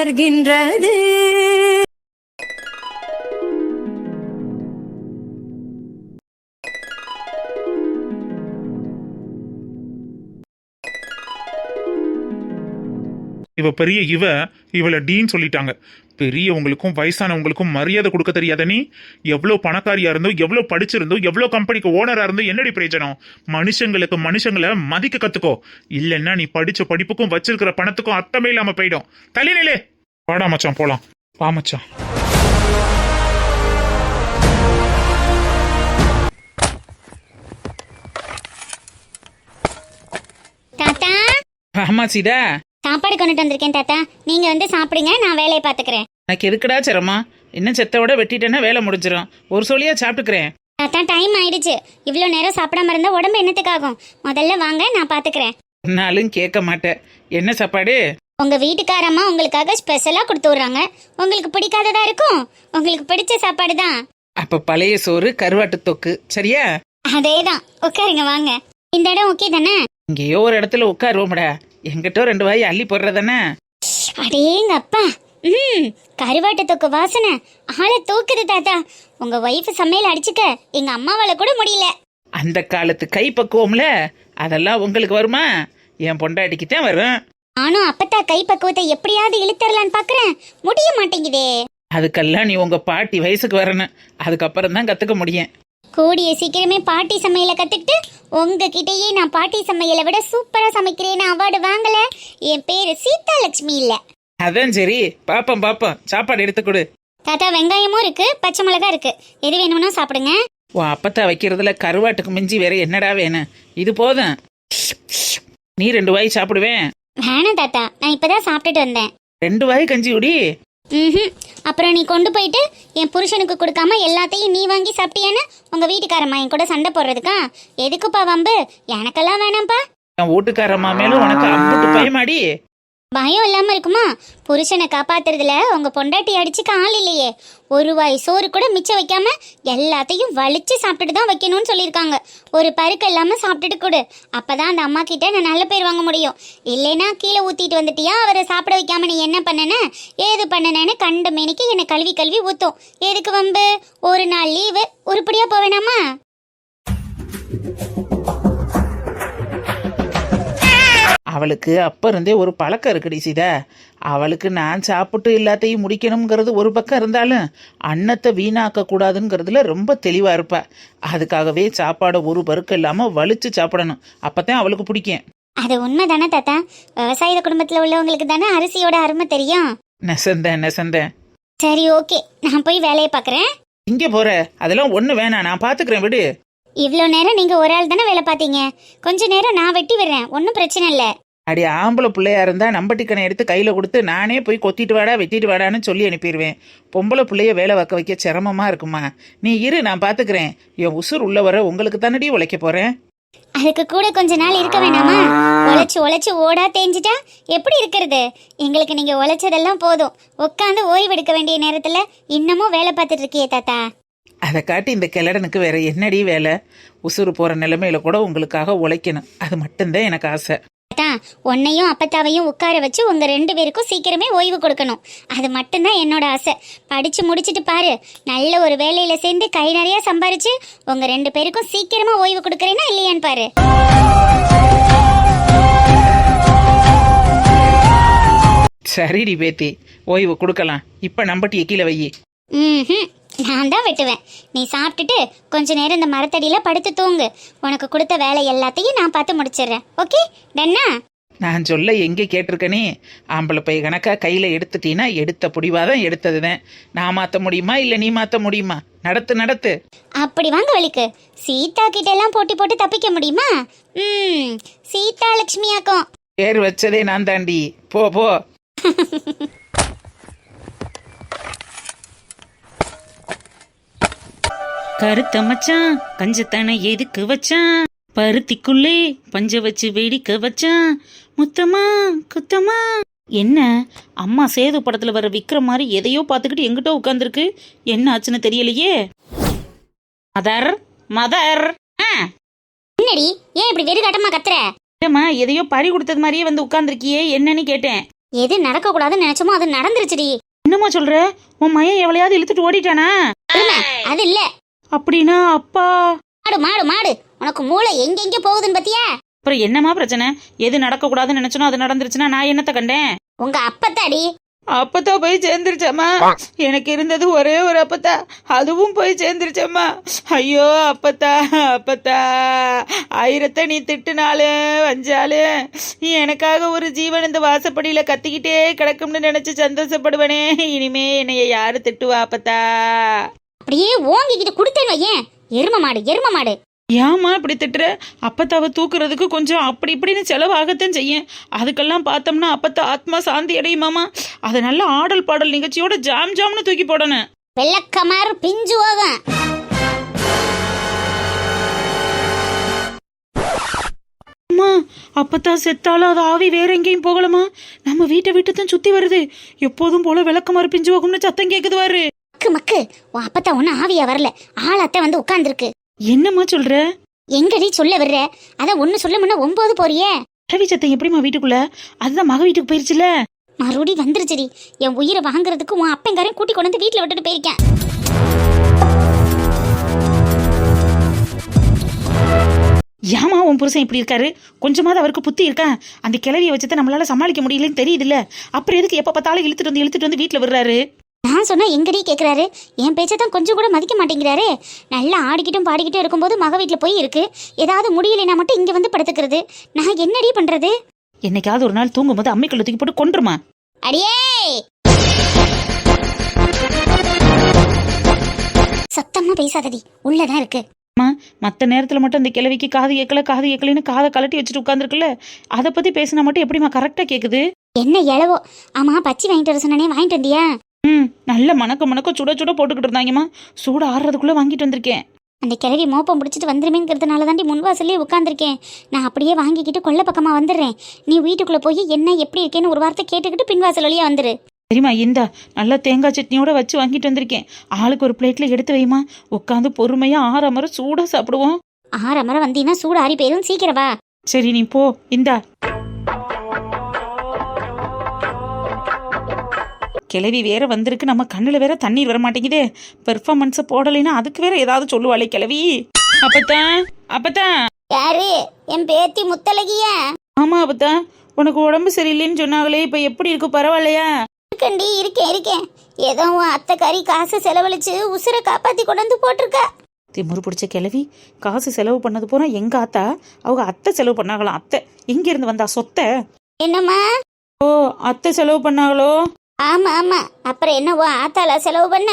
மலர்கின்றது. இவ பெரிய இவளை டீன்னு சொல்லிட்டாங்க. பெரியவங்களுக்கும் வயசானவங்களுக்கும் மரியாதை கொடுக்க தெரியாத நீ எவ்வளவு பணக்காரியா இருந்தோ, எவ்வளவு படிச்சிருந்தோ, எவ்வளவு கம்பெனிக்கு ஓனரா இருந்தோ என்னடி பிரயோஜனம்? மனுஷங்களை மதிக்க கத்துக்கோ. இல்லைன்னா நீ படிச்ச படிப்புக்கும் வச்சிருக்கிற பணத்துக்கும் அர்த்தமே இல்லாம போயிடும். தலைநிலே வாடா மச்சான், போலாம். வா மச்சான். தாத்தா, ஆமா சீதா, சாப்பாடு கொண்டுட்டு வந்திருக்கேன் தாத்தா. நீங்க வந்து சாப்பிடுங்க, நான் வேலையை பாத்துக்கிறேன். எனக்கு எதுக்குடா சிரமா? இன்னும் செத்தோட வெட்டிட்டேன்னா வேலை முடிஞ்சிடும். ஒரு சொல்லியா சாப்பிட்டுக்கிறேன். தாத்தா, டைம் ஆயிடுச்சு. இவ்வளோ நேரம் சாப்பிடாம இருந்தா உடம்பு என்னத்துக்காகும்? முதல்ல வாங்க, நான் பாத்துக்கிறேன். நாளும் கேட்க மாட்டேன். என்ன சாப்பாடு? உங்க வீட்டுக்காரம்மா உங்களுக்காக ஸ்பெஷலா கொடுத்து விடுறாங்க. உங்களுக்கு பிடிக்காததா இருக்கும். உங்களுக்கு பிடிச்ச சாப்பாடு தான். அப்ப பழைய சோறு, கருவாட்டு தொக்கு, சரியா? அதேதான். உட்காருங்க, வாங்க. இந்த இடம் ஓகே தானே? இங்கேயோ ஒரு இடத்துல உட்காருவோம்டா. எங்கிட்ட 2 வாய் அள்ளி போடுறதானே. அடேங்க அப்பா, கருவாட்டு தொக்கு வாசனை ஆளை தூக்குது தாத்தா. உங்க ஒய்ஃப் சமையல் அடிச்சுக்க எங்க அம்மாவால கூட முடியல. அந்த காலத்து கை பக்குவம்ல அதெல்லாம் உங்களுக்கு வருமா? என் பொண்டாட்டிக்கு தான் வரும். நானும் அப்பத்தா கை பக்குவத்தை எப்படியாவது இழுத்தரலான்னு பாக்குறேன், முடிய மாட்டேங்குதே. அதுக்கெல்லாம் நீ உங்க பாட்டி வயசுக்கு வரணும். அதுக்கப்புறம் தான் கத்துக்க முடியும். கூடிய சீக்கிரமே பாட்டி சமையலை கத்துக்கிட்டு உங்ககிட்டயே நான் பாட்டி சமையலை விட சூப்பரா சமைக்கிறேன்னு அவார்டு வாங்கல. என் பேரு சீதா லட்சுமி இல்ல. அதான் சரி, பாப்போம். சாப்பாடு எடுத்து கொடு. தாத்தா, வெங்காயமும் இருக்கு, பச்சை மிளகா இருக்கு. எது வேணும்னா சாப்பிடுங்க. உன் அப்பத்தா வைக்கிறதுல கருவாட்டுக்கு மிஞ்சி வேற என்னடா வேணும்? இது போதும். நீ 2 வாய் சாப்பிடுவேன். வேணாம் தாத்தா, நான் இப்பதான் சாப்பிட்டுட்டு வந்தேன். 2 வாய் கஞ்சி குடி. அப்புறம் நீ கொண்டு போயிட்டு என் புருஷனுக்கு கொடுக்காம எல்லாத்தையும் நீ வாங்கி சாப்பிட்டியான்னு உங்க வீட்டுக்காரம்மா என் கூட சண்டை போடுறதுக்கா? எதுக்குப்பா வம்பு? எனக்கெல்லாம் வேணாம்ப்பா. என் வீட்டுக்காரம்மா மேலும் உனக்கு அம்புட்டு பயமாடி. பயம் இல்லாம இருக்குமா? புருஷனை காப்பாத்துறதுல உங்க பொண்டாட்டி அடிச்சுக்க ஆள் இல்லையே. ஒரு வாய் சோறு கூட மிச்சம் வைக்காம எல்லாத்தையும் வலிச்சு சாப்பிட்டுட்டு தான் வைக்கணும்னு சொல்லியிருக்காங்க. ஒரு பருக்க இல்லாம சாப்பிட்டுட்டு கொடு. அப்பதான் அந்த அம்மா கிட்ட நான் நல்ல பேர் வாங்க முடியும். இல்லைன்னா கீழே ஊத்திட்டு வந்துட்டியா, அவரை சாப்பிட வைக்காம நீ என்ன பண்ணன ஏது பண்ணனேன்னு கண்ட மேனிக்கு என்னை கழுவி ஊத்தும். எதுக்கு வம்பு? ஒரு நாள் லீவு, உருப்படியா போவேனாமா? அவளுக்கு அப்ப இருந்தே ஒரு பழக்கம் இருக்குடி சீதா. அவளுக்கு நான் சாப்பிட்டு எல்லாத்தையும் முடிக்கணுங்கிறது ஒரு பக்கம் இருந்தாலும் அன்னத்தை வீணாக்க கூடாதுங்கிறதுல ரொம்ப தெளிவா இருப்பா. அதுக்காகவே சாப்பாடை ஒரு பருக்கம் இல்லாம வலிச்சு சாப்பிடணும். அப்பதான் அவளுக்கு பிடிக்கும். அது உண்மைதானே தாத்தா? விவசாய குடும்பத்துல உள்ளவங்களுக்கு தானே அரிசியோட அருமை தெரியும். நெசந்தேன். சரி, ஓகே, நான் போய் வேலையை பாக்குறேன். இங்க போற? அதெல்லாம் ஒண்ணு வேணாம், நான் பாத்துக்கிறேன், விடு. இவ்வளோ நேரம் நீங்க ஒரு ஆள் தானே வேலை பார்த்தீங்க. கொஞ்ச நேரம் நான் வெட்டி விடுறேன், ஒன்றும் பிரச்சனை இல்லை. அடி ஆம்பளை பிள்ளையா இருந்தா நம்பட்டிக்கனை எடுத்து கையில கொடுத்து நானே போய் கொத்திட்டு வாடா வெட்டிட்டு வாடான்னு சொல்லி அனுப்பிடுவேன். பொம்பளை பிள்ளைய வேலை வைக்க வைக்க சிரமமா இருக்குமா? நீ இரு, நான் பாத்துக்கிறேன். என் உசுர் உள்ள வர உங்களுக்கு தானடி உழைக்க போறேன். அதுக்கு கூட கொஞ்ச நாள் இருக்க வேணாமா? உழைச்சு ஓடா தேஞ்சிட்டா எப்படி இருக்கிறது? எங்களுக்கு நீங்க உழைச்சதெல்லாம் போதும். உட்காந்து ஓய்வு எடுக்க வேண்டிய நேரத்துல இன்னமும் வேலை பார்த்துட்டு இருக்கியே தாத்தா. அதை காட்டி இந்த கிழடனுக்கு வேற என்னடி வேலை? உசுறு போற நிலைமையில கூட உங்களுக்காக உழைக்கணும், அது மட்டும்தான் எனக்கு ஆசை. உன்னையும் அப்பத்தாவையும் உட்கார வச்சு உங்க 2 பேருக்கும் சீக்கிரமே ஓய்வு கொடுக்கணும். அது மட்டும்தான் என்னோட ஆசை. படிச்சு முடிச்சிட்டு பாரு, நல்ல ஒரு வேலையில சேர்ந்து கை நிறைய சம்பாரிச்சு உங்க 2 பேருக்கும் சீக்கிரமா ஓய்வு கொடுக்கறேன்னா இல்லையான்னு பாரு. சரிடி பேத்தி, ஓய்வு கொடுக்கலாம். இப்ப நம்பட்டிய கீழே வை. நான் தான் வெட்டுவேன். நீ சாப்பிட்டுட்டு கொஞ்ச நேரம் இந்த மரத்தடியில படுத்து தூங்கு. உனக்கு கொடுத்த வேலை எல்லாத்தையும் நான் பார்த்து முடிச்சிடுறேன். ஓகே டன்னா? நான் சொல்ல எங்கே கேட்டிருக்கனே? ஆம்பளை பை கணக்கா கையில எடுத்துட்டீன்னா எடுத்த புடிவாதான் எடுத்ததுதான். நான் மாத்த முடியுமா இல்ல நீ மாத்த முடியுமா? நடத்து. அப்படி வாங்க வலிக்கு. சீதா கிட்ட எல்லாம் போட்டி போட்டு தப்பிக்க முடியுமா? சீதா லட்சுமியாக்கும் பேர் வச்சதே நான் தாண்டி. போ. கருத்த மச்சான் கஞ்சத்தான எதுக்கு வச்சான்? பருத்திக்குள்ளே பஞ்ச வச்சு வேடிக்க வச்சான். முத்தமா குத்தமா. என்ன அம்மா சேது படத்துல வர விக்ரம் மாதிரி எதையோ பார்த்துக்கிட்டு எங்கிட்ட உட்காந்துருக்கு. என்ன ஆச்சுன்னு தெரியலையே. மதர் என்னடி, ஏன் இப்படி வெறுகாட்டமா கத்துற? எதையோ பறி கொடுத்தது மாதிரியே வந்து உட்கார்ந்துருக்கியே, என்னன்னு கேட்டேன். எது நடக்க கூடாதுன்னு நினைச்சோமோ அது நடந்துருச்சுடி. என்னம்மா சொல்ற? உன் மையன் எவளையாவது இழுத்துட்டு ஓடிட்டானா? உண்மை, அது இல்ல. அப்படின்னா அப்பா மாடு மாடு மாடு, உனக்கு மூளை எங்கெங்க போகுதுன்னு பாத்தியா? அப்புறம் என்னம்மா பிரச்சனை? எது நடக்க கூடாதுன்னு நினைச்சனோ அது நடந்துருச்சுன்னா நான் என்னத்த கண்டேன்? உங்க அப்பத்தாடி. அப்பத்தா போய் சேர்ந்துருச்சம்மா. எனக்கு இருந்தது ஒரே ஒரு அப்பத்தா, அதுவும் போய் சேர்ந்துருச்சம்மா. ஐயோ அப்பத்தா அப்பத்தா, ஆயிரத்தை நீ திட்டுனாலும் வஞ்சாலும் நீ எனக்காக ஒரு ஜீவன் இந்த வாசப்படியில கத்திக்கிட்டே கிடக்கும்னு நினைச்சு சந்தோஷப்படுவனே. இனிமே என்னைய யாரு திட்டுவா அப்பத்தா? அப்படியே ஓங்கிக்கிட்டு கொடுத்தேன்னு வையேன். எரும மாடு எரும மாடு. ஏம்மா இப்படி திட்டுற? அப்பத்தாவை தூக்குறதுக்கு கொஞ்சம் அப்படி இப்படின்னு செலவாகத்தான் செய்யும். அதுக்கெல்லாம் பார்த்தோம்னா அப்பத்தா ஆத்மா சாந்தி அடையுமாமா. அதை நல்ல ஆடல் பாடல் நிகழ்ச்சியோட ஜாம் ஜாம்னு தூக்கி போடணும். வெள்ளக்கமார் பிஞ்சு போகும். அம்மா, அப்பத்தா செத்தாலும் அது ஆவி வேற எங்கேயும் போகலமா. நம்ம வீட்டை விட்டு தான் சுத்தி வருது. எப்போதும் போல விளக்கமாறு பிஞ்சு போகும்னு சத்தம் கேக்குது வாரு. மக்கு மக்கு, உன் அப்பத்தா ஒன்னும் ஆவியா வரல, ஆளாத்த வந்து உட்கார்ந்துருக்கு. என்னம்மா சொல்ற? எங்கடி சொல்ல வர்ற? அதான் ஒண்ணு சொல்ல முன்ன 9 போறியே. ரவி சத்தம் எப்படிமா வீட்டுக்குள்ள? அதுதான் மக வீட்டுக்கு போயிருச்சுல. மறுபடி வந்துருச்சுடி. என் உயிரை வாங்குறதுக்கு உன் அப்பங்காரையும் கூட்டி கொண்டு வந்து வீட்டுல விட்டுட்டு போயிருக்கேன். ஏமா உன் புருஷன் இப்படி இருக்காரு? கொஞ்சமாவது அவருக்கு புத்தி இருக்கா? அந்த கிளவியை வச்சுதான் நம்மளால சமாளிக்க முடியலன்னு தெரியுது இல்ல? அப்புறம் எதுக்கு எப்ப பார்த்தாலும் இழுத்துட்டு வந்து வீட்டுல விடுறாரு? நான் சொன்னா எங்கடி கேக்குறாரு? என் பேச்சதான் கொஞ்சம் கூட மதிக்க மாட்டேங்கிறாரு. நல்லா ஆடிக்கிட்டும் பாடிக்கிட்டும் இருக்கும்போது மக வீட்டுல போய் இருக்கு. ஏதாவது முடியலைன்னா மட்டும் இங்க வந்து படுத்துக்கிறது. நான் என்னடி பண்றது? என்னைக்காவது ஒரு நாள் தூங்கும் போது அம்மிக்குள்ள தூக்கி போட்டு கொன்றுமா. அடியே, சத்தமா பேசாதடி, உள்ளதான் இருக்கு. மற்ற நேரத்துல மட்டும் அந்த கிழவிக்கு காது கேட்கலன்னு காதை கலட்டி வச்சுட்டு உட்காந்துருக்குல்ல, அதை பத்தி பேசினா மட்டும் எப்படிமா கரெக்டா கேக்குது? என்ன எழவோ. ஆமா, பச்சி வாங்கிட்டு வர சொன்னே, வாங்கிட்டு வந்தியா? நல்ல மணக்க சுட சுட போட்டுக்கிட்டு இருந்தாங்கம்மா. சூடு ஆறுறதுக்குள்ள வாங்கிட்டு வந்திருக்கேன். அந்த கிழவி மோப்பம் பிடிச்சிட்டு வந்துருமேங்கிறதுனால தாண்டி முன்வாசல்லே உட்காந்துருக்கேன். நான் அப்படியே வாங்கிக்கிட்டு கொல்ல பக்கமா வந்துடுறேன். நீ வீட்டுக்குள்ள போய் என்ன எப்படி இருக்கேன்னு ஒரு வார்த்தை கேட்டுக்கிட்டு பின்வாசல் வழியா வந்துரு. சரிம்மா, இந்தா நல்ல தேங்காய் சட்னியோட வச்சு வாங்கிட்டு வந்திருக்கேன். ஆளுக்கு ஒரு பிளேட்ல எடுத்து வைமா. உட்காந்து பொறுமையா 6 அமர சூடா சாப்பிடுவோம். 6 அமர வந்தீங்கன்னா சூடு ஆறி போயிரும். சீக்கிரம் வா. சரி, நீ போ. இந்தா கிளவி வேற வந்திருக்கு. நம்ம கண்ணுல வேற தண்ணீர் வர மாட்டேங்குதே. பெர்ஃபார்மன்ஸை போடலைன்னா அதுக்கு வேற ஏதாவது சொல்லுவாளே கிளவி. அப்பத்தான் யாரு? என் பேத்தி முத்தலகியா? ஆமா அப்பத்தா, உனக்கு உடம்பு சரியில்லைன்னு சொன்னாங்களே, இப்ப எப்படி இருக்கு? பரவாயில்லையா? இருக்கண்டி, இருக்கேன். ஏதோ உன் அத்தைக்காரி காசு செலவழிச்சு உசுரை காப்பாத்தி கொண்டு வந்து போட்டிருக்கா. திமுரு பிடிச்ச கிளவி. காசு செலவு பண்ணது போனா எங்க ஆத்தா, அவங்க அத்தை செலவு பண்ணாங்களாம். அத்தை எங்க இருந்து வந்தா சொத்தை? என்னம்மா? ஓ, அத்தை செலவு பண்ணாங்களோ? ஆமா ஆமா. அப்புறம் என்ன உன் ஆத்தால செலவு பண்ண?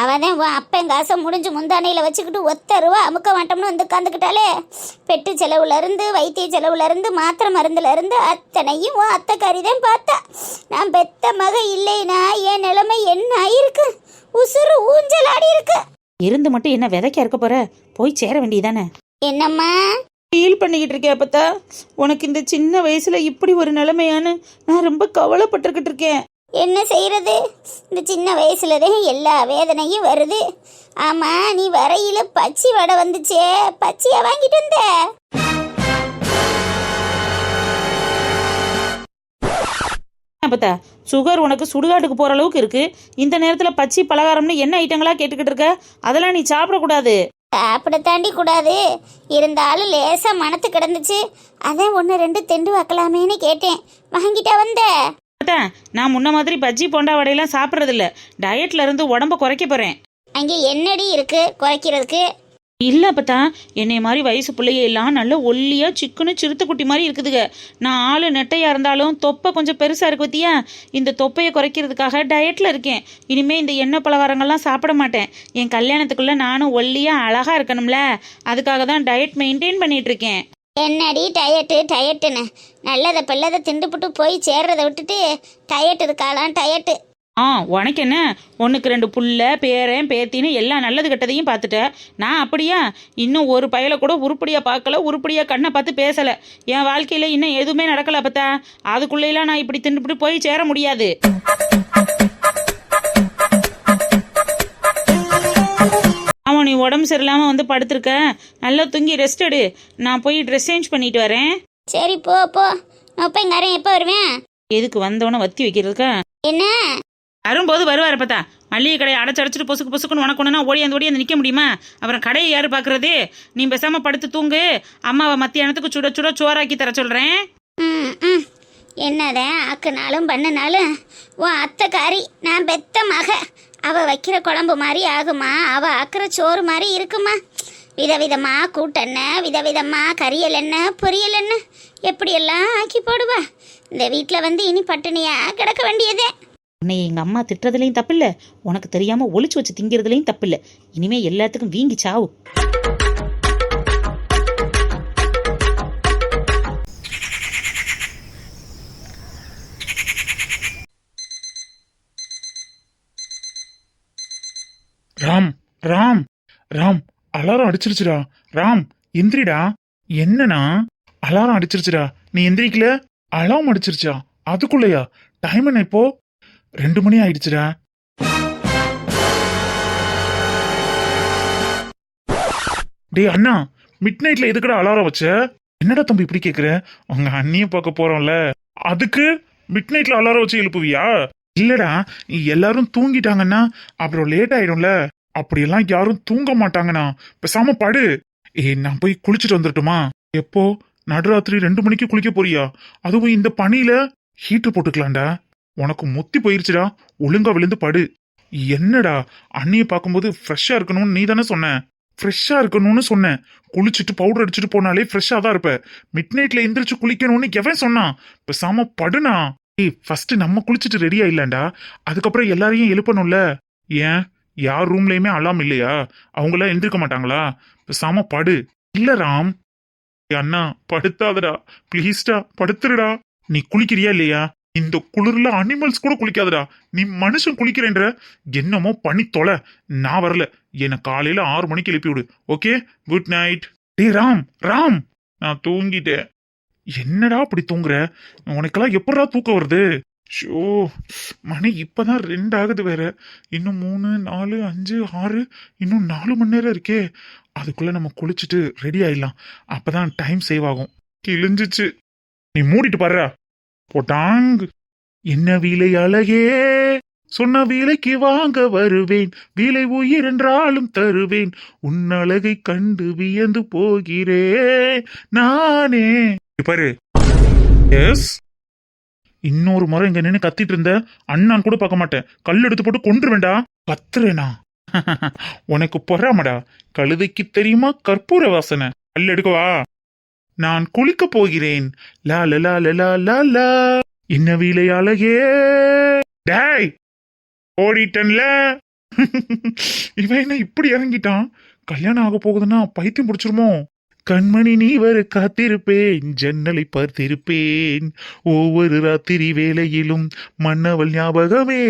அவதான் உன் அப்பன் காசை முடிஞ்சு முந்தானையில வச்சுக்கிட்டு 1 ரூபா அமுக்க மாட்டோம்னு வந்து உட்காந்துக்கிட்டாலே. பெட்டு செலவுல இருந்து, வைத்திய செலவுல இருந்து, மாத்திரை மருந்துல இருந்து அத்தனையும் உன் அத்தைக்காரி தான் பார்த்தா. நான் பெத்த மக இல்லைனா என் நிலைமை என்ன ஆயிருக்கு? உசுறு ஊஞ்சல் ஆடி இருக்கு. இருந்து மட்டும் என்ன விதைக்க இருக்க போற? போய் சேர வேண்டியதானே. என்னம்மா ஃபீல் பண்ணிக்கிட்டு இருக்கேன் அப்பத்தா? உனக்கு இந்த சின்ன வயசுல இப்படி ஒரு நிலைமையான்னு நான் ரொம்ப கவலைப்பட்டுக்கிட்டு இருக்கேன். என்ன செய்யறது? இந்த சின்ன வயசுலதான் எல்லா வேதனையும் வருது. ஆமா, நீ வரையில பச்சி வடை வந்துச்சே, பச்சியா வாங்கிட்டு வந்த? அப்பத்தா, சுகர் உனக்கு சுடுகாட்டுக்கு போற அளவுக்கு இருக்கு. இந்த நேரத்துல பச்சி பலகாரம்னு என்ன ஐட்டங்களா கேட்டுக்கிட்டு இருக்க? அதெல்லாம் நீ சாப்பிடக்கூடாது. சாப்பிட தாண்டி கூடாது. இருந்தாலும் லேசா மனத்து கிடந்துச்சு. அதான் 1 2 திண்டு வைக்கலாமேன்னு கேட்டேன். வாங்கிட்டா வந்த? நான் முன்ன மாதிரி பஜ்ஜி போண்டா வடையெல்லாம் சாப்பிட்றது இல்ல. டயட்ல இருந்து உடம்ப குறைக்க போறேன். அங்கே என்னடி இருக்கு குறைக்கிறதுக்கு? இல்ல அப்பத்தா, என்னைய மாதிரி வயசு பிள்ளைய எல்லாம் நல்ல ஒல்லியா சிக்குன்னு சிறுத்தை குட்டி மாதிரி இருக்குதுங்க. நான் ஆளு நெட்டையா இருந்தாலும் தொப்பை கொஞ்சம் பெருசா இருக்கு பத்தியா. இந்த தொப்பையை குறைக்கிறதுக்காக டயட்ல இருக்கேன். இனிமே இந்த எண்ணெய் பலகாரங்கள்லாம் சாப்பிட மாட்டேன். என் கல்யாணத்துக்குள்ள நானும் ஒல்லியா அழகா இருக்கணும்ல, அதுக்காக தான் டயட் மெயின்டைன் பண்ணிட்டு இருக்கேன். என்னடி டயட்டுன்னு நல்லதை பிள்ளதை திண்டுபிட்டு போய் சேர்றதை விட்டுட்டு டயட் இருக்காளாம் டயட்டு. உனக்கு என்ன? 1க்கு 2 புள்ள பேரன் பேத்தின்னு எல்லாம் நல்லது கெட்டதையும் பார்த்துட்ட. நான் அப்படியா? இன்னும் ஒரு பயலை கூட உருப்படியா பார்க்கல, உருப்படியா கண்ணை பார்த்து பேசல. என் வாழ்க்கையில இன்னும் எதுவுமே நடக்கல அப்பத்தா. அதுக்குள்ளேலாம் நான் இப்படி திண்டுபிட்டு போய் சேர முடியாது. அவன் நீ உடம்பு சரியில்லாம வந்து படுத்திருக்க, நல்லா தூங்கி ரெஸ்ட் எடு. நான் போய் ட்ரெஸ் சேஞ்ச் பண்ணிட்டு வரேன். சரி போ. நான் இப்போ எங்க எப்போ வருவேன்? எதுக்கு வந்தவன வத்தி வைக்கிறதுக்கா? என்ன வரும்போது வருவாரு பார்த்தா, மல்லிகை கடையை அடைச்சிட்டு பொசுக்கு பொசுக்குன்னு உனக்கு ஓடியாந்து நிற்க முடியுமா? அப்புறம் கடையை யாரு பார்க்கறது? நீ பேசாம படுத்து தூங்கு. அம்மாவை மத்தியானத்துக்கு சுட சுட சோறாக்கி தர சொல்றேன். என்னதான் ஆக்குனாலும் பண்ணினாலும் உன் அத்தைக்காரி நான் பெத்த மக. அவ வைக்கிற குழம்பு மாதிரி ஆகுமா? அவ ஆக்குற சோறு மாதிரி இருக்குமா? விதவிதமா கூட்டெண்ண, விதவிதமா கரியல் என்ன, பொரியல் என்ன, எப்படியெல்லாம் ஆக்கி போடுவா. இந்த வீட்டில் வந்து இனி பட்டினியா கிடக்க வேண்டியதே. உன்னை எங்க அம்மா திட்டுறதுலையும் தப்பில்ல, உனக்கு தெரியாம ஒளிச்சு வச்சு திங்கிறதுலையும் தப்பில்ல. இனிமே எல்லாத்துக்கும் வீங்கி சாவு. ராம் ராம் ராம், அலாரம் அடிச்சிருச்சுடா. ராம் எந்திரிடா. என்னண்ணா? அலாரம் அடிச்சிருச்சுடா, நீ எந்திரிக்கல? அலாரம் அடிச்சிருச்சா? அதுக்குள்ளயா? டைம் என்ன இப்போ? 2 மணி ஆயிடுச்சுடா. டேய் அண்ணா, மிட் நைட்ல எதுக்குடா அலாரம் வச்ச? என்னடா தம்பி இப்படி கேக்குற? உங்க அண்ணிய பார்க்க போறோம்ல, அதுக்கு மிட் நைட்ல அலாரம் வச்சு எழுப்புவியா? இல்லடா, எல்லாரும் தூங்கிட்டாங்கன்னா அப்புறம் லேட் ஆயிடும்ல. அப்படியெல்லாம் யாரும் தூங்க மாட்டாங்கண்ணா. பேசாம படு. நான் போய் குளிச்சுட்டு வந்துட்டுமா? எப்போ? நடுராத்திரி 2 மணிக்கு குளிக்க போறியா? அதுவும் இந்த பனியில? ஹீட்டர் போட்டுக்கலாம்டா. உனக்கு முத்தி போயிருச்சுடா. ஒழுங்கா விழுந்து படு. என்னடா, அண்ணிய பார்க்கும்போது ஃப்ரெஷ்ஷா இருக்கணும்னு நீ தானே சொன்ன? ஃப்ரெஷ்ஷா இருக்கணும்னு சொன்னேன். குளிச்சுட்டு பவுடர் அடிச்சுட்டு போனாலே ஃப்ரெஷ்ஷா தான் இருப்ப. மிட் நைட்ல எந்திரிச்சு குளிக்கணும்னு எவன் சொன்னான்? பேசாம படுனா. ஃபர்ஸ்ட் நம்ம குளிச்சுட்டு ரெடியா இல்லண்டா, அதுக்கப்புறம் எல்லாரையும் எழுப்பணும்ல. ஏன், யார் ரூம்லயுமே அலாம் இல்லையா? அவங்களாம் எந்திரிக்க மாட்டாங்களா? பேசாம படு. இல்ல ராம். அண்ணா படுத்தாதடா, பிளீஸ்டா, படுத்துருடா. நீ குளிக்கிறியா இல்லையா? இந்த குளிர்ல அனிமல்ஸ் கூட குளிக்காதடா. நீ மனுஷன் குளிக்கிறேன்ற. என்னமோ பண்ணி தொலை. நான் வரல. என்ன காலையில 6 மணிக்கு எழுப்பி விடு. Okay, good night. டேய் ராம் ராம், நான் தூங்கிட்டேன். என்னடா அப்படி தூங்குற? உனக்கெல்லாம் எப்படா தூக்கம் வருது? ஷோ, மணி இப்பதான் 2 ஆகுது வேற. இன்னும் 3, 4, 5, 6, இன்னும் 4 மணி நேரம் இருக்கே. அதுக்குள்ள நம்ம குளிச்சுட்டு ரெடி ஆயிடலாம். அப்பதான் டைம் சேவ் ஆகும். கிழிஞ்சிச்சு. நீ மூடிட்டு பாரு. போட்டாங்க. என்ன விலை அழகே, சொன்ன விலைக்கு வாங்க வருவேன். விலை உயிர் என்றாலும் தருவேன். உன் அழகை கண்டு வியந்து போகிறேன் நானே. பாரு. எஸ், இன்னொரு முறை இங்க நின்று கத்திட்டு இருந்த அண்ணான் கூட பார்க்க மாட்டேன். கல் எடுத்து போட்டு கொன்றுவேண்டா. கத்துறேனா? உனக்கு பொறாமடா. கழுதைக்கு தெரியுமா கற்பூர வாசனை? கல் எடுக்கவா? நான் குளிக்க போகிறேன். லா லா லா லா லா லா. என்ன விலை அழகே. டேய், ஓடிட்டன்ல. இவன் என்ன இப்படி இறங்கிட்டான்? கல்யாணம் ஆக போகுதுன்னா பைத்தியம் பிடிச்சிருமோ? கண்மணி நீ வர காத்திருப்பேன், ஜன்னலை பார்த்திருப்பேன். ஒவ்வொரு ராத்திரி வேளையிலும் மன்னவள் ஞாபகமே.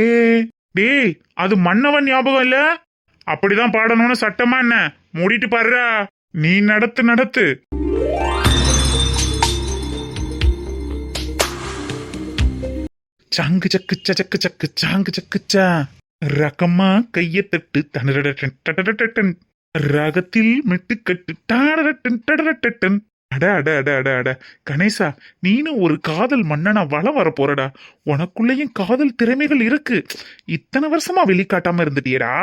டேய், அது மன்னவன் ஞாபகம் இல்ல. அப்படிதான் பாடணும்னு சட்டமா என்ன? மூடிட்டு பாருடா. நீ நடத்து. சாங்கு சக்கு சக்கு சக்கு சாங்கு சக்குச்சா. ரகமா கைய தட்டு தனரடன் ராகத்தில் மெட்டுக்கட்டு டாடரட்டன். அட அட அட அட அட. கணேசா, நீனும் ஒரு காதல் மன்னனா வளம் வர போறடா. உனக்குள்ளேயும் காதல் திறமைகள் இருக்கு. இத்தனை வருஷமா வெளிக்காட்டாம இருந்துட்டியடா.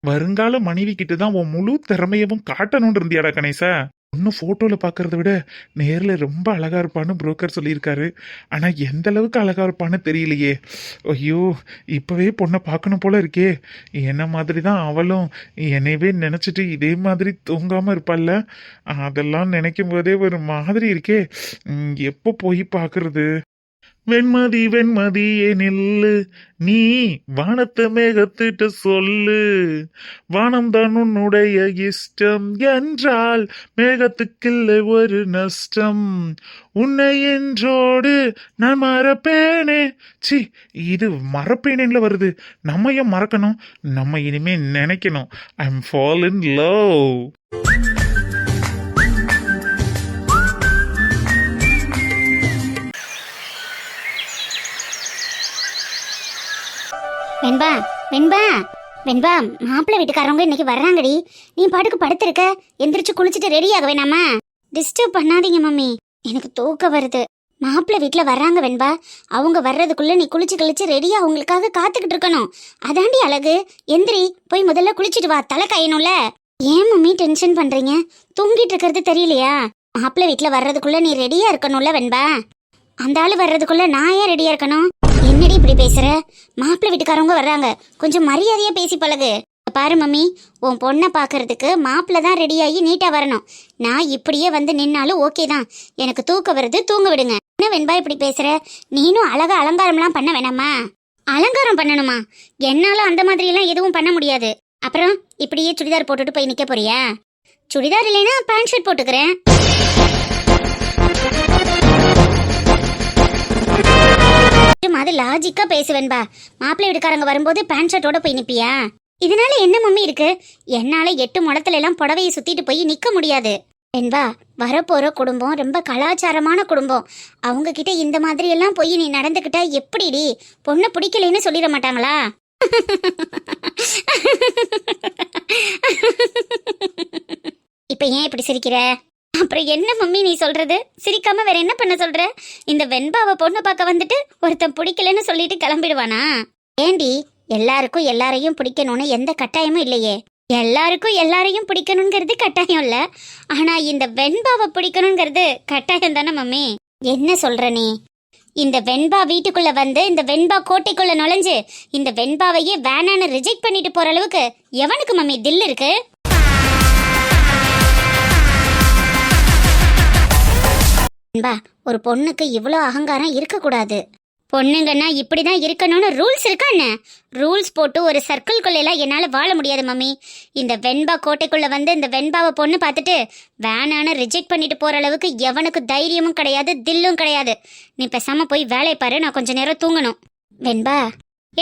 வருங்கால மனைவி கிட்டதான் உன் முழு திறமையவும் காட்டணும்னு இருந்தியாடா கணேசா. இன்னும் போட்டோல பாக்குறத விட நேர்ல ரொம்ப அழகா இருப்பான்னு புரோக்கர் சொல்லியிருக்காரு. ஆனா எந்த அளவுக்கு அழகா இருப்பான்னு தெரியலையே. ஐயோ, இப்பவே பொண்ணை பார்க்கணும் போல இருக்கே. என்ன மாதிரி தான் அவளும் என்னையவே நினைச்சிட்டு இதே மாதிரி தூங்காம இருப்பாள்ல. அதெல்லாம் நினைக்கும் போதே ஒரு மாதிரி இருக்கே. எப்போ போய் பாக்குறது? வெண்மதி வெண்மதியே நில்லு, நீ வானத்தை மேகத்திட்ட சொல்லு. வானம் தான் உன்னுடைய இஷ்டம் என்றால் மேகத்துக்கில்லை ஒரு நஷ்டம். உன்னை என்றோடு நான் மறப்பேனே. சி, இது மறப்பேனேல வருது. நம்ம ஏன் மறக்கணும்? நம்ம இனிமே நினைக்கணும். I am fall in love. Venba, மாப்பிள்ளை வீட்டுக்காரவங்க இன்னைக்கு வர்றாங்கடி. நீ பாட்டுக்கு படுத்திருக்க. எந்திரிச்சு குளிச்சுட்டு ரெடி ஆக வேணாமா? டிஸ்டர்ப் பண்ணாதீங்க மம்மி, எனக்கு தூக்கம் வருது. மாப்பிள்ளை வீட்டில் வர்றாங்க வெண்பா. அவங்க வர்றதுக்குள்ள நீ குளிச்சு கழிச்சு ரெடியா அவங்களுக்காக காத்துக்கிட்டு இருக்கணும். அதாண்டி அழகு. எந்திரி, போய் முதல்ல குளிச்சுட்டு வா, தலை காயணும்ல. ஏன் மம்மி டென்ஷன் பண்றீங்க? தூங்கிட்டு இருக்கிறது தெரியலையா? மாப்பிள்ளை வீட்டில் வர்றதுக்குள்ள நீ ரெடியா இருக்கணும்ல வெண்பா. அந்த ஆளு வர்றதுக்குள்ள நான் ஏன் ரெடியா இருக்கணும்? என்னடி இப்படி பேசுற? மாப்பிள்ளை வீட்டுக்காரவங்க வர்றாங்க, கொஞ்சம் மரியாதையா பேசி பழகு. பாரு மம்மி, உன் பொண்ணை பார்க்கறதுக்கு மாப்பிள்ளை தான் ரெடியாகி நீட்டா வரணும். நான் இப்படியே வந்து நின்னாலும் ஓகே தான். எனக்கு தூக்க வருது, தூங்க விடுங்க. என்ன வெண்பா இப்படி பேசுற? நீனும் அழகா அலங்காரம்லாம் பண்ண வேணாமா? அலங்காரம் பண்ணணுமா? என்னால அந்த மாதிரி எல்லாம் எதுவும் பண்ண முடியாது. அப்புறம் இப்படியே சுடிதார் போட்டுட்டு போய் நிக்க போறியா? சுடிதார் இல்லைன்னா பேண்ட் ஷர்ட் போட்டுக்கிறேன். அது லாஜிக்கா பேசுவேன்பா. மாப்பிள்ளை வீட்டுக்காரங்க வரும்போது பேண்ட் ஷர்ட்டோட போய் நிப்பியா? இதனால என்ன மம்மி இருக்கு? என்னால 8 முடத்துல எல்லாம் புடவையை சுத்திட்டு போய் நிக்க முடியாது. என்பா, வரப்போற குடும்பம் ரொம்ப கலாச்சாரமான குடும்பம். அவங்க கிட்ட இந்த மாதிரி எல்லாம் போய் நீ நடந்துக்கிட்டா எப்படிடி? பொண்ணை பிடிக்கலைன்னு சொல்லிட மாட்டாங்களா? இப்ப ஏன் இப்படி சிரிக்கிற? அப்புறம் என்ன மம்மி நீ சொல்றது? சிரிக்காம வேற என்ன பண்ண சொல்ற? இந்த வெண்பாவை பொண்ணு பார்க்க வந்துட்டு ஒருத்தன் பிடிக்கலன்னு சொல்லிட்டு கிளம்பிடுவானா? ஏண்டி, எல்லாருக்கும் எல்லாரையும் பிடிக்கணும்னு எந்த கட்டாயமும் இல்லையே. எல்லாருக்கும் எல்லாரையும் பிடிக்கணுங்கிறது கட்டாயம் இல்ல. ஆனா இந்த வெண்பாவை பிடிக்கணுங்கிறது கட்டாயம் தானே மம்மி? என்ன சொல்ற நீ? இந்த வெண்பா வீட்டுக்குள்ள வந்து இந்த வெண்பா கோட்டைக்குள்ள நுழைஞ்சு இந்த வெண்பாவையே வேணான்னு ரிஜெக்ட் பண்ணிட்டு போற அளவுக்கு எவனுக்கு மம்மி தில் இருக்கு? வெண்பா, ஒரு பொண்ணுக்கு இவ்வளோ அகங்காரம் இருக்கக்கூடாது. பொண்ணுங்கன்னா இப்படிதான் இருக்கணும்னு ரூல்ஸ் இருக்கா என்ன? ரூல்ஸ் போட்டு ஒரு சர்க்கிள்குள்ள என்னால வாழ முடியாது மம்மி. இந்த வெண்பா கோட்டைக்குள்ள வந்து இந்த வெண்பாவை பொண்ணு பார்த்துட்டு வேணான்னு ரிஜெக்ட் பண்ணிட்டு போற அளவுக்கு எவனுக்கு தைரியமும் கிடையாது, தில்லும் கிடையாது. நீ பேசாம போய் வேலையை பாரு, நான் கொஞ்ச நேரம் தூங்கணும். வெண்பா,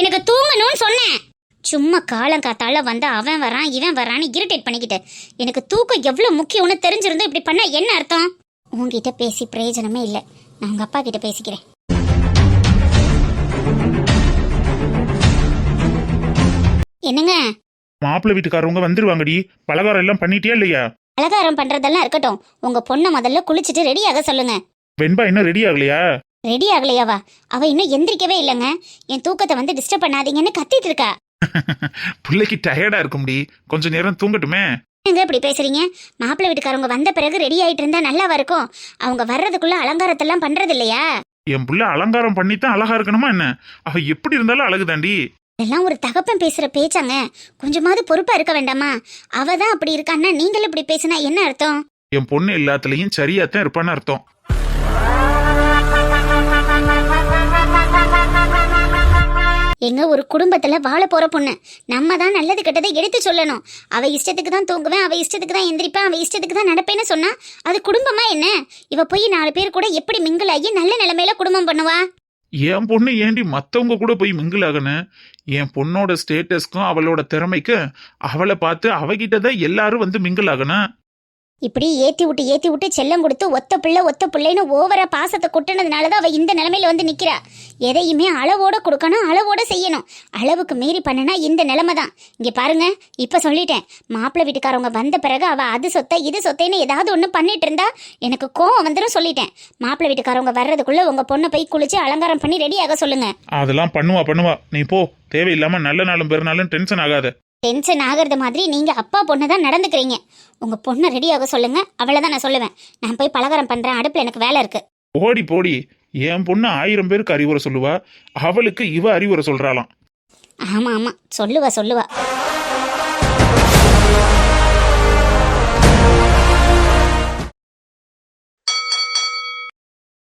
எனக்கு தூங்கணும்னு சொன்னேன். சும்மா காலங்காத்தால வந்து அவன் வரான் இவன் வரான்னு இரிட்டேட் பண்ணிக்கிட்டு. எனக்கு தூக்கம் எவ்வளவு முக்கியம்னு தெரிஞ்சிருந்தோம் இப்படி பண்ண என்ன அர்த்தம்? உங்ககிட்ட பேசி பிரயோஜனமே இல்லை. நான் உங்க அப்பா கிட்ட பேசிக்கிறேன். என்னங்க? மாப்பிள்ளை வீட்டுக்காரவங்க வந்துருவாங்கடி. பலகாரம் எல்லாம் பண்ணிட்டியா இல்லையா? பலகாரம் பண்றதெல்லாம் இருக்கட்டும், உங்க பொண்ணை முதல்ல குளிச்சுட்டு ரெடியாக சொல்லுங்க. வெண்பா இன்னும் ரெடி ஆகலையா? ரெடி ஆகலையாவா? அவ இன்னும் எந்திரிக்கவே இல்லைங்க. என் தூக்கத்தை வந்து டிஸ்டர்ப் பண்ணாதீங்கன்னு கத்திட்டு இருக்கா. பிள்ளைக்கு டயர்டா இருக்கும்டி, கொஞ்ச நேரம் தூங்கட்டுமே. எங்க இப்படி பேசுறீங்க? மாப்பிள்ளை வீட்டுக்காரவங்க வந்த பிறகு ரெடி ஆயிட்டு இருந்தா நல்லாவா இருக்கும்? அவங்க வர்றதுக்குள்ள அலங்காரத்தெல்லாம் பண்றது இல்லையா? என் புள்ள அலங்காரம் பண்ணித்தான் அழகா இருக்கணுமா என்ன? அவ எப்படி இருந்தாலும் அழகுதாண்டி. இதெல்லாம் ஒரு தகப்பன் பேசுற பேச்சாங்க. கொஞ்சமாவது பொறுப்பா இருக்க வேண்டாமா? அவதான் அப்படி இருக்கான்னா நீங்களும் இப்படி பேசினா என்ன அர்த்தம்? என் பொண்ணு எல்லாத்துலயும் சரியாத்தான் இருப்பான்னு அர்த்தம். எங்க ஒரு குடும்பத்துல வாழ போற பொண்ணு, நம்ம தான் நல்லது கெட்டதை எடுத்து சொல்லணும். அவ இஷ்டத்துக்கு தான் தூங்குவேன், அவ இஷ்டத்துக்கு தான் எந்திரிப்பேன், அவ இஷ்டத்துக்கு தான் நடப்பேன்னு சொன்னா அது குடும்பமா என்ன? இவ போய் 4 பேர் கூட எப்படி மிங்கிள் ஆகி நல்ல நிலைமையில குடும்பம் பண்ணுவா? என் பொண்ணு ஏண்டி மத்தவங்க கூட போய் மிங்கிள் ஆகணும்? என் பொண்ணோட ஸ்டேட்டஸ்க்கும் அவளோட திறமைக்கு அவளை பார்த்து அவகிட்டதான் எல்லாரும் வந்து மிங்கிள் ஆகணும். இப்படி ஏத்தி விட்டு செல்லம் கொடுத்து ஒத்த பிள்ளைன்னு ஓவரா பாசத்தை கொட்டினதுனாலதான் அவ இந்த நிலைமையில வந்து நிக்கிறா. எதையுமே அளவோட கொடுக்கணும், அளவோட செய்யணும். அளவுக்கு மீறி பண்ணனா இந்த நிலைமை தான். இங்க பாருங்க, இப்ப சொல்லிட்டேன். மாப்பிள்ளை வீட்டுக்காரவங்க வந்த பிறகு அவ அது சொத்தை இது சொத்தைன்னு ஏதாவது ஒண்ணு பண்ணிட்டு இருந்தா எனக்கு கோவம் வந்துடும் சொல்லிட்டேன். மாப்பிள்ளை வீட்டுக்காரவங்க வர்றதுக்குள்ள உங்க பொண்ணை போய் குளிச்சு அலங்காரம் பண்ணி ரெடியாக சொல்லுங்க. அதெல்லாம் பண்ணுவா. நீ போ, தேவையில்லாம நல்ல நாளும் பெருநாளும் டென்ஷன் ஆகாத. டென்ஷன் ஆகிறது மாதிரி நீங்க அப்பா பொண்ணு தான் நடந்துக்கிறீங்க. உங்க பொண்ணை ரெடியாக சொல்லுங்க, அவ்வளவுதான் நான் சொல்லுவேன். நான் போய் பலகாரம் பண்றேன், அடுப்புல எனக்கு வேலை இருக்கு. ஓடி போடி. என் பொண்ணு 1000 பேருக்கு அறிவுரை சொல்லுவா, அவளுக்கு இவ அறிவுரை சொல்றாளாம். ஆமா சொல்லுவா.